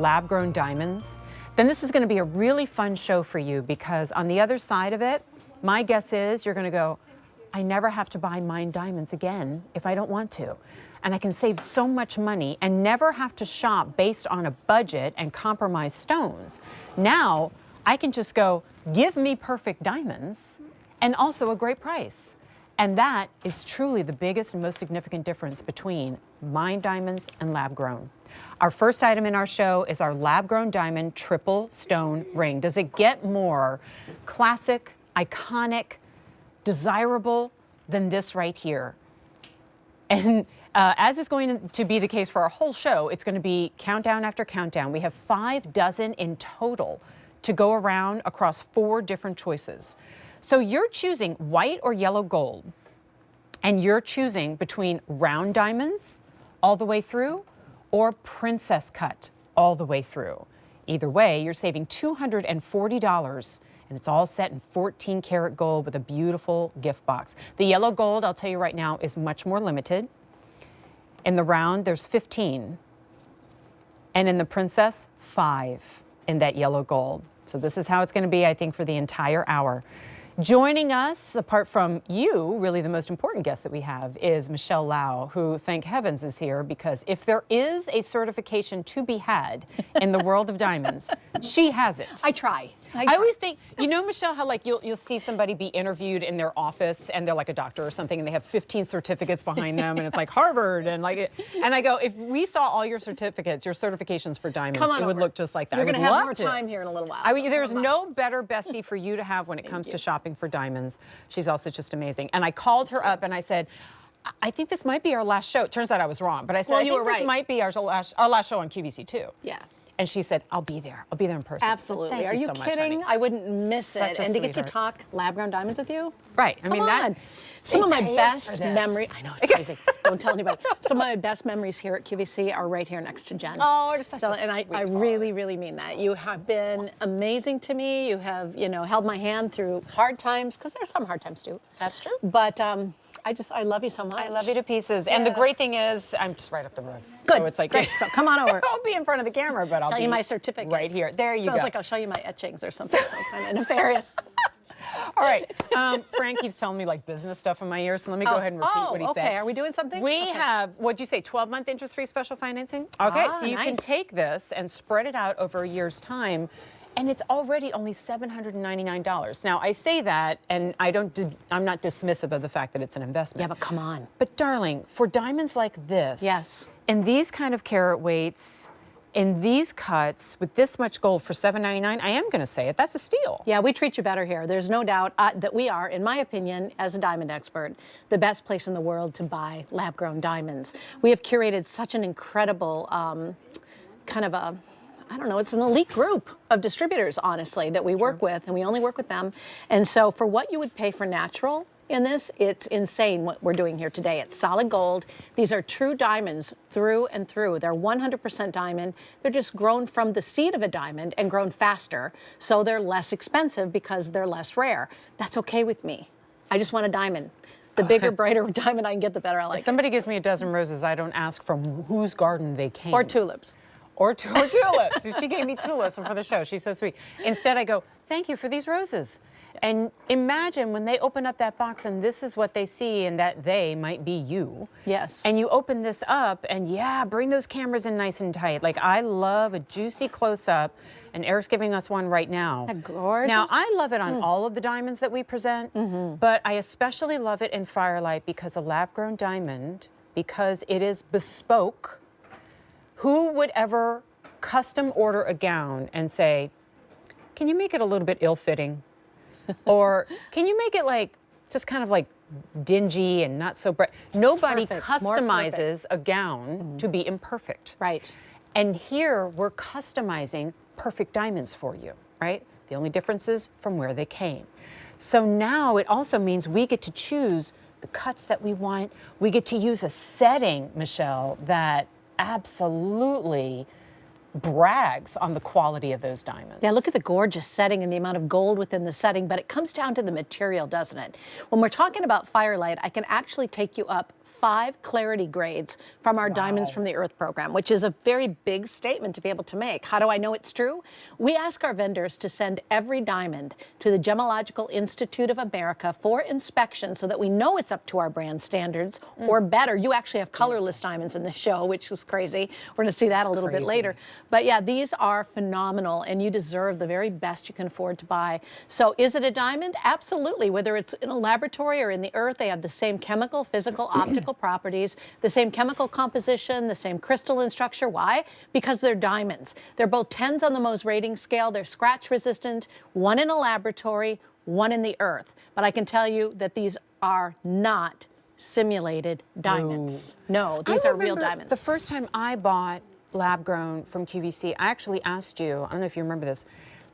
lab-grown diamonds, then this is going to be a really fun show for you, because on the other side of it, my guess is you're going to go, I never have to buy mined diamonds again if I don't want to. And I can save so much money and never have to shop based on a budget and compromise stones. Now, I can just go, give me perfect diamonds and also a great price. And that is truly the biggest and most significant difference between mined diamonds and lab-grown. Our first item in our show is our lab-grown diamond triple stone ring. Does it get more classic, iconic, desirable than this right here? And as is going to be the case for our whole show, it's going to be countdown after countdown. We have 5 dozen in total to go around across 4 different choices. So you're choosing white or yellow gold, and you're choosing between round diamonds all the way through or princess cut all the way through. Either way, you're saving $240, and it's all set in 14 karat gold with a beautiful gift box. The yellow gold, I'll tell you right now, is much more limited. In the round, there's 15. And in the princess, 5 in that yellow gold. So this is how it's going to be, I think, for the entire hour. Joining us, apart from you, really the most important guest that we have is Michelle Lau, who, thank heavens, is here, because if there is a certification to be had in the world of diamonds, she has it. I try. I always think, you know, Michelle, how like you'll see somebody be interviewed in their office and they're like a doctor or something and they have 15 certificates behind them and it's like Harvard and like, and I go, if we saw all your certificates, your certifications for diamonds, it would look just like that. You're going to have more time here in a little while. I mean, there's no better bestie for you to have when it comes to shopping for diamonds. She's also just amazing. And I called her up and I said, I think this might be our last show. It turns out I was wrong, but I said, I think this might be our last show on QVC too. Yeah. And she said, I'll be there. I'll be there in person. Absolutely. Are you so kidding? Much, I wouldn't miss it. Such a And to get to sweetheart. talk lab-grown diamonds with you? Right. I mean, that. Some of my best memories. I know, it's crazy. Don't tell anybody. Some of my best memories here at QVC are right here next to Jen. Oh, it's such a And I really, really mean that. You have been amazing to me. You have, you know, held my hand through hard times, because there's some hard times too. That's true. But I love you so much. I love you to pieces. Yeah. And the great thing is, I'm just right up the road. Good. So it's like, great. So come on over. I'll be in front of the camera, but I'll show be you my certificate right here. There you go. Sounds like I'll show you my etchings or something. Kind of nefarious. All right. Frank keeps telling me like business stuff in my ear, so let me go ahead and repeat what he said. Okay. Are we doing something? We have, what'd you say, 12-month interest-free special financing? Okay, so you can take this and spread it out over a year's time, and it's already only $799. Now, I say that, and I'm not dismissive of the fact that it's an investment. Yeah, but come on. But darling, for diamonds like this, yes, in these kind of carat weights, in these cuts, with this much gold for $799, I am going to say it, that's a steal. Yeah, we treat you better here. There's no doubt that we are, in my opinion, as a diamond expert, the best place in the world to buy lab-grown diamonds. We have curated such an incredible kind of a, I don't know, it's an elite group of distributors, honestly, that we work with, and we only work with them. And so for what you would pay for natural in this, it's insane what we're doing here today. It's solid gold. These are true diamonds through and through. They're 100% diamond. They're just grown from the seed of a diamond and grown faster, so they're less expensive because they're less rare. That's okay with me. I just want a diamond. The bigger, brighter diamond I can get, the better I like it. If somebody gives me a dozen roses, I don't ask from whose garden they came. Or tulips. Or tulips. She gave me tulips for the show. She's so sweet. Instead, I go, thank you for these roses. And imagine when they open up that box and this is what they see, and that they might be you. Yes. And you open this up and yeah, bring those cameras in nice and tight. Like, I love a juicy close-up, and Eric's giving us one right now. Isn't that gorgeous? Now, I love it on all of the diamonds that we present, but I especially love it in Firelight because a lab-grown diamond, because it is bespoke. Who would ever custom order a gown and say, can you make it a little bit ill-fitting? Or can you make it like, just kind of like dingy and not so bright? Nobody customizes a gown to be imperfect. Right. And here we're customizing perfect diamonds for you, right? The only difference is from where they came. So now it also means we get to choose the cuts that we want. We get to use a setting, Michelle, that absolutely brags on the quality of those diamonds. Yeah, look at the gorgeous setting and the amount of gold within the setting, but it comes down to the material, doesn't it? When we're talking about Firelight, I can actually take you up 5 clarity grades from our Diamonds from the Earth program, which is a very big statement to be able to make. How do I know it's true? We ask our vendors to send every diamond to the Gemological Institute of America for inspection so that we know it's up to our brand standards or better. You actually have colorless diamonds in the show, which is crazy. We're going to see that a little bit later. But yeah, these are phenomenal, and you deserve the very best you can afford to buy. So is it a diamond? Absolutely. Whether it's in a laboratory or in the earth, they have the same chemical, physical, optical properties, the same chemical composition, the same crystalline structure. Why? Because they're diamonds. They're both 10s on the Mohs rating scale. They're scratch resistant, one in a laboratory, one in the earth. But I can tell you that these are not simulated diamonds. No, these are real diamonds. The first time I bought lab grown from QVC, I actually asked you, I don't know if you remember this,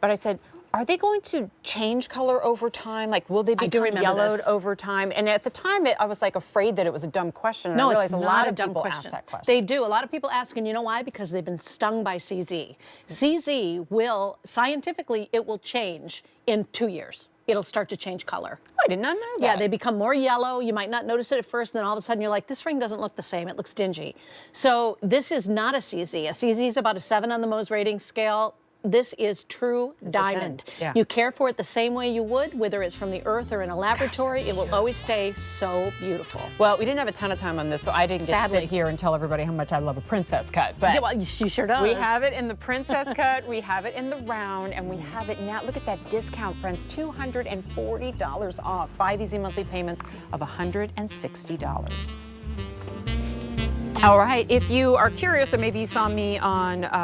but I said, are they going to change color over time? Like, will they become yellowed over time? And at the time, I was like afraid that it was a dumb question. And No, I realized it's a not lot a of dumb people question. ask that question. They do. A lot of people ask, and you know why? Because they've been stung by CZ. CZ will, scientifically, it will change in 2 years. It'll start to change color. Oh, I did not know that. Yeah, they become more yellow. You might not notice it at first, and then all of a sudden you're like, this ring doesn't look the same. It looks dingy. So this is not a CZ. A CZ is about a 7 on the Mohs rating scale. This is true diamond. Yeah. You care for it the same way you would, whether it's from the earth or in a laboratory. It will always stay so beautiful. Well, we didn't have a ton of time on this, so I didn't get to sit here and tell everybody how much I love a princess cut. But yeah, well, she sure does. we have it in the princess cut, we have it in the round, and we have it now. Look at that discount, friends, $240 off. 5 easy monthly payments of $160. All right, if you are curious, or maybe you saw me on